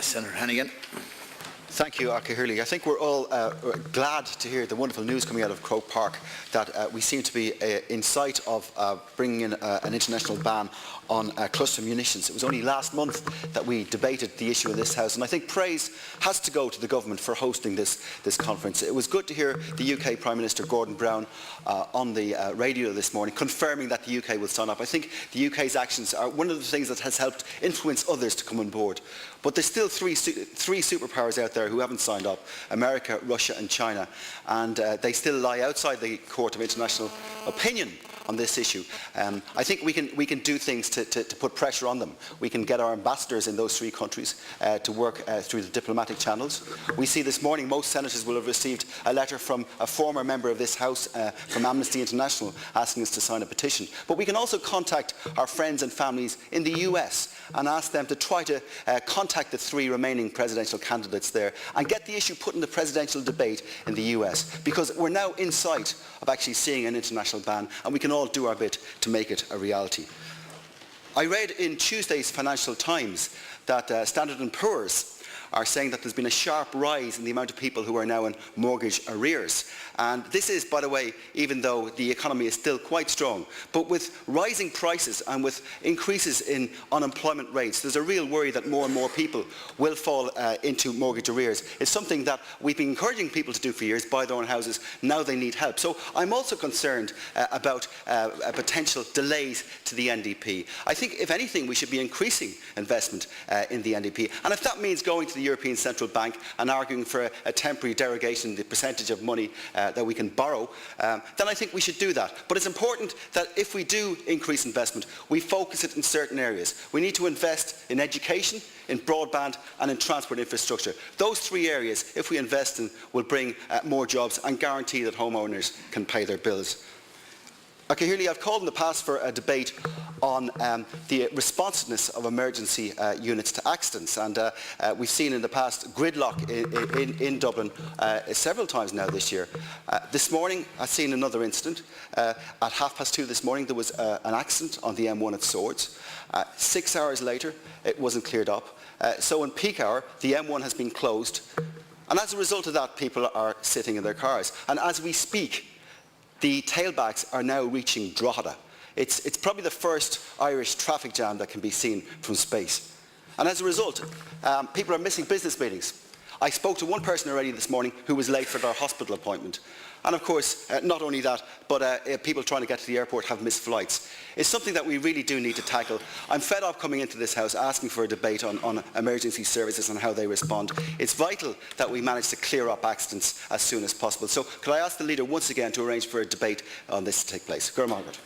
Senator Hannigan. Thank you, Aka Hurley. I think we're all glad to hear the wonderful news coming out of Croke Park that we seem to be in sight of bringing in an international ban on cluster munitions. It was only last month that we debated the issue in this House, and I think praise has to go to the government for hosting this conference. It was good to hear the UK Prime Minister Gordon Brown on the radio this morning confirming that the UK will sign up. I think the UK's actions are one of the things that has helped influence others to come on board. But there's still three superpowers out there who haven't signed up: America, Russia and China, and they still lie outside the court of international opinion on this issue. I think we can do things to put pressure on them. We can get our ambassadors in those three countries to work through the diplomatic channels. We see this morning most senators will have received a letter from a former member of this House from Amnesty International asking us to sign a petition. But we can also contact our friends and families in the US and ask them to try to contact the three remaining presidential candidates there and get the issue put in the presidential debate in the US, because we're now in sight of actually seeing an international ban, and we can all do our bit to make it a reality. I read in Tuesday's Financial Times that Standard & Poor's are saying that there's been a sharp rise in the amount of people who are now in mortgage arrears. And this is, by the way, even though the economy is still quite strong. But with rising prices and with increases in unemployment rates, there's a real worry that more and more people will fall into mortgage arrears. It's something that we've been encouraging people to do for years, buy their own houses. Now they need help. So I'm also concerned about potential delays to the NDP. I think, if anything, we should be increasing investment in the NDP. And if that means going to the European Central Bank and arguing for a temporary derogation in the percentage of money that we can borrow, then I think we should do that. But it's important that if we do increase investment, we focus it in certain areas. We need to invest in education, in broadband and in transport infrastructure. Those three areas, if we invest in, will bring more jobs and guarantee that homeowners can pay their bills. Okay, Hurley, I've called in the past for a debate on the responsiveness of emergency units to accidents, and we've seen in the past gridlock in Dublin several times now this year. This morning I've seen another incident. At 2:30 this morning there was an accident on the M1 at Swords. 6 hours later it wasn't cleared up. So in peak hour the M1 has been closed, and as a result of that people are sitting in their cars. And as we speak, the tailbacks are now reaching Drogheda. It's probably the first Irish traffic jam that can be seen from space. And as a result, people are missing business meetings. I spoke to one person already this morning who was late for their hospital appointment. And of course, not only that, but people trying to get to the airport have missed flights. It's something that we really do need to tackle. I'm fed up coming into this House asking for a debate on emergency services and how they respond. It's vital that we manage to clear up accidents as soon as possible. So could I ask the Leader once again to arrange for a debate on this to take place? Gurr Margaret.